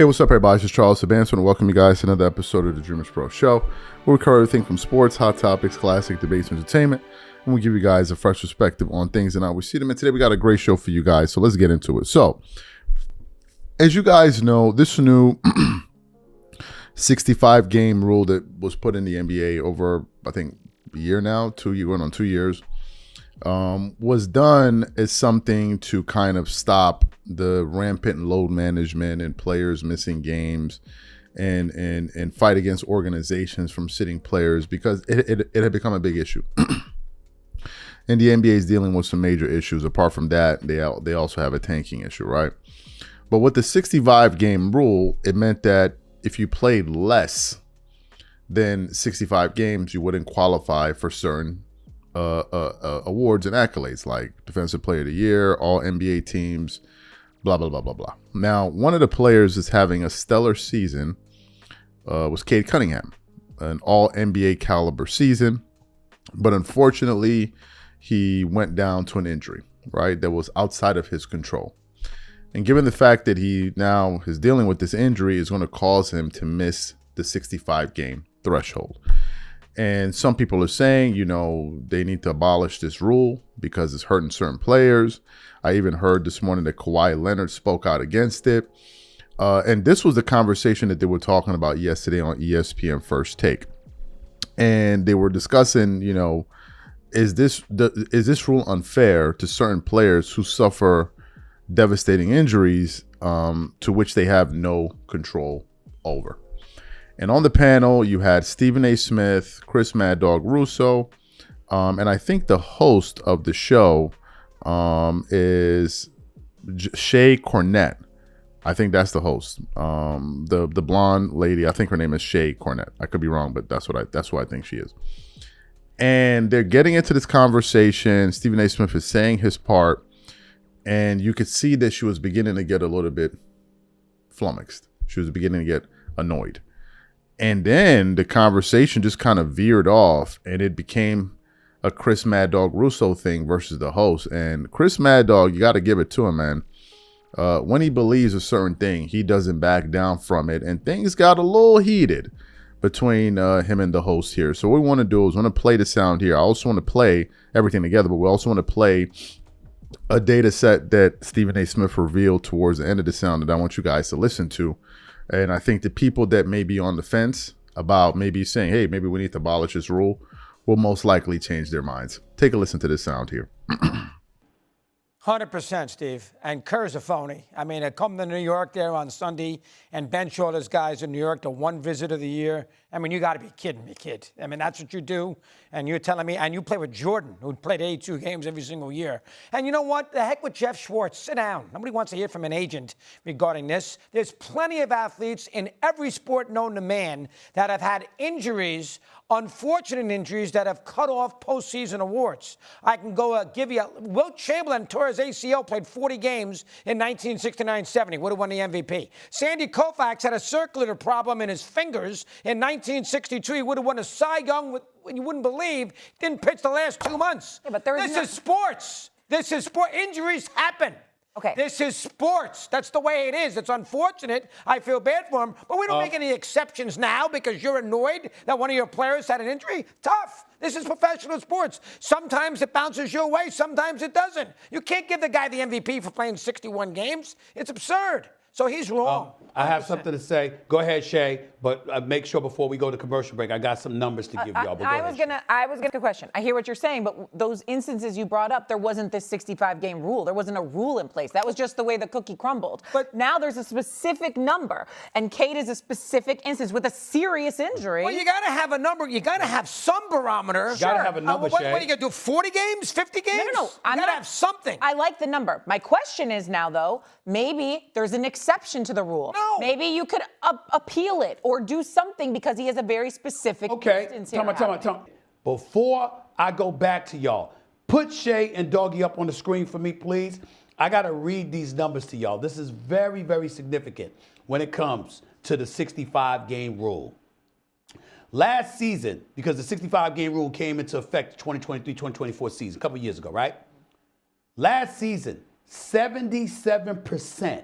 Hey, what's up, everybody? This is Charles Saban. I want to welcome you guys to another episode of the DREAMERSPRO show, where we cover everything from sports, hot topics, classic debates, and entertainment, and we give you guys a fresh perspective on things and how we see them. And today we got a great show for you guys, so let's get into it. So, as you guys know, this new 65-game rule that was put in the NBA over, I think, a year now, going on 2 years, was done as something to kind of stop the rampant load management and players missing games and fight against organizations from sitting players, because it had become a big issue. And the NBA is dealing with some major issues. Apart from that, they also have a tanking issue, right? But with the 65-game rule, it meant that if you played less than 65 games, you wouldn't qualify for certain awards and accolades like Defensive Player of the Year, all NBA teams, blah, blah, blah, blah, blah. Now, one of the players that's having a stellar season was Cade Cunningham, an all NBA caliber season. But unfortunately, he went down to an injury, right, that was outside of his control. And given the fact that he now is dealing with this injury, is going to cause him to miss the 65-game threshold. And some people are saying, they need to abolish this rule because it's hurting certain players. I even heard this morning that Kawhi Leonard spoke out against it. And this was the conversation that they were talking about yesterday on ESPN First Take. And they were discussing, is this rule unfair to certain players who suffer devastating injuries to which they have no control over. And on the panel, you had Stephen A. Smith, Chris Mad Dog Russo, and I think the host of the show is Shay Cornett. I think that's the host. The blonde lady, I think her name is Shay Cornett. I could be wrong, but that's what I think she is. And they're getting into this conversation. Stephen A. Smith is saying his part, and you could see that she was beginning to get a little bit flummoxed. She was beginning to get annoyed. And then the conversation just kind of veered off, and it became a Chris Mad Dog Russo thing versus the host. And Chris Mad Dog, you got to give it to him, man. When he believes a certain thing, he doesn't back down from it. And things got a little heated between him and the host here. So what we want to do is we want to play the sound here. I also want to play everything together, but we also want to play a data set that Stephen A. Smith revealed towards the end of the sound that I want you guys to listen to. And I think the people that may be on the fence about maybe saying, hey, maybe we need to abolish this rule, will most likely change their minds. Take a listen to this sound here. 100%, Steve. And Kerr's a phony. I mean, I come to New York there on Sunday and bench all those guys in New York, the one visit of the year. I mean, you got to be kidding me, kid. I mean, that's what you do. And you're telling me, and you play with Jordan, who played 82 games every single year. And you know what? The heck with Jeff Schwartz. Sit down. Nobody wants to hear from an agent regarding this. There's plenty of athletes in every sport known to man that have had injuries, unfortunate injuries, that have cut off postseason awards. I can go give you, Wilt Chamberlain tore his ACL, played 40 games in 1969-70, would have won the MVP. Sandy Koufax had a circular problem in his fingers in 1962. He would have won a Cy Young with, you wouldn't believe, didn't pitch the last 2 months. Yeah, but this is sports. This is sport. Injuries happen. Okay. This is sports. That's the way it is. It's unfortunate. I feel bad for him. But we don't make any exceptions now because you're annoyed that one of your players had an injury. Tough. This is professional sports. Sometimes it bounces your way. Sometimes it doesn't. You can't give the guy the MVP for playing 61 games. It's absurd. So he's wrong. I have something to say. Go ahead, Shay, but make sure before we go to commercial break, I got some numbers to give y'all. I was gonna ask a question. I hear what you're saying, but those instances you brought up, there wasn't this 65-game rule. There wasn't a rule in place. That was just the way the cookie crumbled. But now there's a specific number, and Cade is a specific instance with a serious injury. Well, you got to have a number. You got to have some barometer. You got to have a number, what Shay. are you going to do, 40 games, 50 games? No. You got to have something. I like the number. My question is now, though, maybe there's an exception to the rule. No. Maybe you could appeal it or do something because he has a very specific instance here. Tell me. Before I go back to y'all, put Shay and Doggy up on the screen for me, please. I got to read these numbers to y'all. This is very, very significant when it comes to the 65-game rule. Last season, because the 65-game rule came into effect 2023-2024 season, a couple years ago, right? Last season, 77%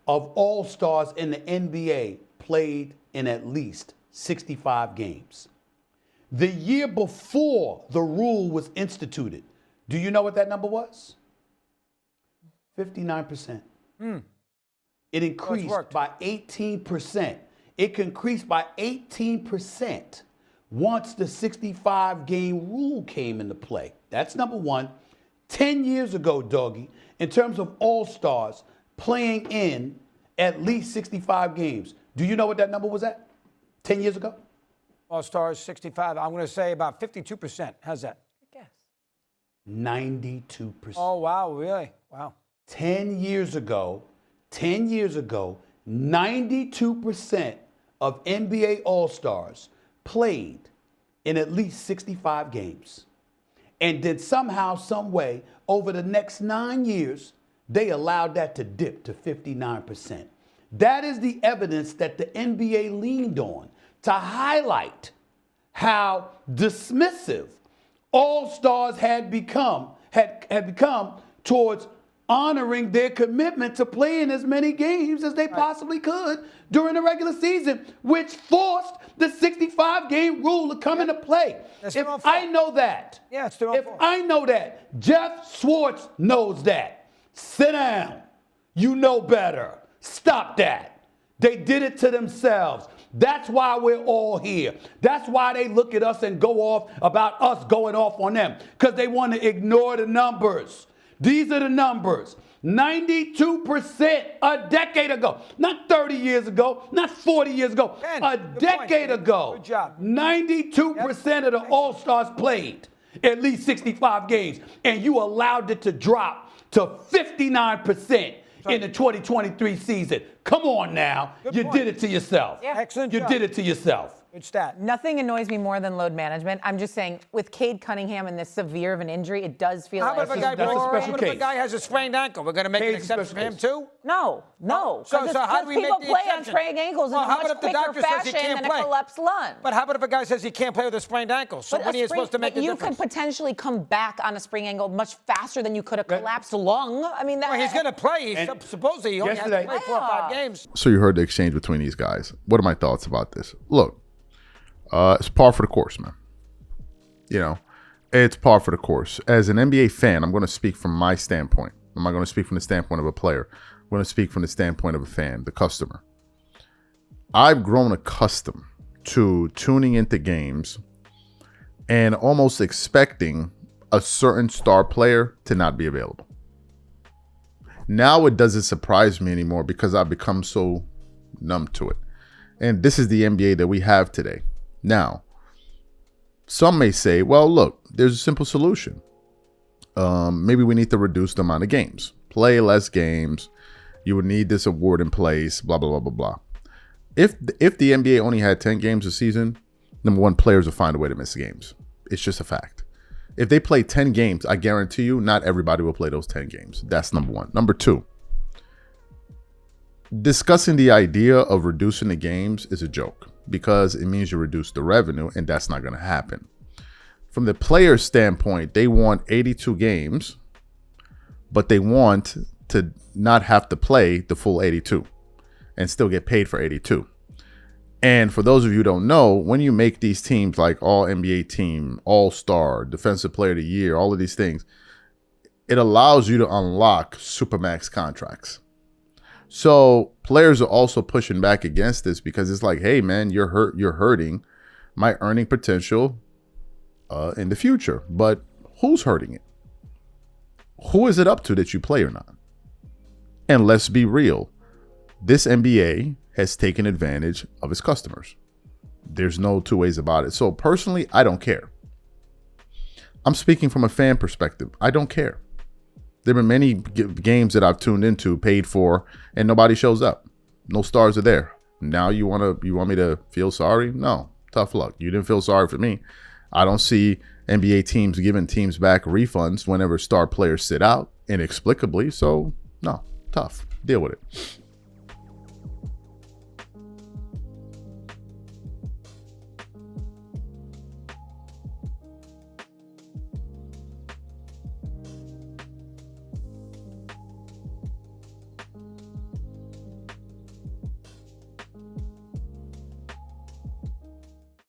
of All-Stars in the NBA played in at least 65 games. The year before the rule was instituted, do you know what that number was? 59%. It increased by 18%. It increased by 18% once the 65-game rule came into play. That's number one. 10 years ago, Doggy, in terms of All-Stars playing in at least 65 games, do you know what that number was at 10 years ago? All-Stars, 65. I'm going to say about 52%. How's that? Guess. 92%. Oh, wow, really? Wow. 10 years ago, 92% of NBA All-Stars played in at least 65 games. And then somehow, some way, over the next 9 years, they allowed that to dip to 59%. That is the evidence that the NBA leaned on to highlight how dismissive All-Stars had become towards honoring their commitment to playing as many games as they possibly could during the regular season, which forced the 65-game rule to come into play. If I know that, I know that, Jeff Schwartz knows that. Sit down. You know better. Stop that. They did it to themselves. That's why we're all here. That's why they look at us and go off about us going off on them, because they want to ignore the numbers. These are the numbers. 92% a decade ago. Not 30 years ago, not 40 years ago. A decade ago. Good job. 92% of the All-Stars played at least 65 games, and you allowed it to drop to 59% in the 2023 season. Come on now. You did it to yourself. Yeah. Excellent You job. did it to yourself. Good stat. Nothing annoys me more than load management. I'm just saying, with Cade Cunningham and this severe of an injury, it does feel How like about if a guy, that's a special if a case. guy has a sprained ankle? We're going to make an Cade's a exception for him special too? No. So how do we make people the play exception? on sprained ankles Well, in a how about much if the quicker doctor says he fashion can't than play? a collapsed lung. But how about if a guy says he can't play with a sprained ankle? So But when are you supposed to make a you difference? could potentially come back on a sprained ankle much faster than you could a collapsed lung. I mean, that. Well, he's going to play. Supposedly he only has to yesterday- play 4 or 5 games. So you heard the exchange between these guys. What are my thoughts about this? Look, it's par for the course, man. You know, it's par for the course. As an NBA fan, I'm going to speak from my standpoint. I'm not going to speak from the standpoint of a player. I'm going to speak from the standpoint of a fan, the customer. I've grown accustomed to tuning into games and almost expecting a certain star player to not be available. Now it doesn't surprise me anymore because I've become so numb to it. And this is the NBA that we have today. Now, some may say, well, look, there's a simple solution. Maybe we need to reduce the amount of games. Play less games. You would need this award in place, blah, blah, blah, blah, blah. If the NBA only had 10 games a season, number one, players will find a way to miss games. It's just a fact. If they play 10 games, I guarantee you not everybody will play those 10 games. That's number one. Number two, discussing the idea of reducing the games is a joke because it means you reduce the revenue, and that's not going to happen. From the player's standpoint, they want 82 games, but they want to not have to play the full 82 and still get paid for 82. And for those of you who don't know, when you make these teams like All NBA team, All-Star, Defensive Player of the Year, all of these things, it allows you to unlock Supermax contracts. So players are also pushing back against this because it's like, hey man, you're hurting my earning potential in the future. But who's hurting it? Who is it up to that you play or not? And let's be real. This NBA has taken advantage of its customers. There's no two ways about it. So personally, I don't care. I'm speaking from a fan perspective. I don't care. There have been many games that I've tuned into, paid for, and nobody shows up. No stars are there. Now you want me to feel sorry? No, tough luck. You didn't feel sorry for me. I don't see NBA teams giving teams back refunds whenever star players sit out inexplicably. So no, tough. Deal with it.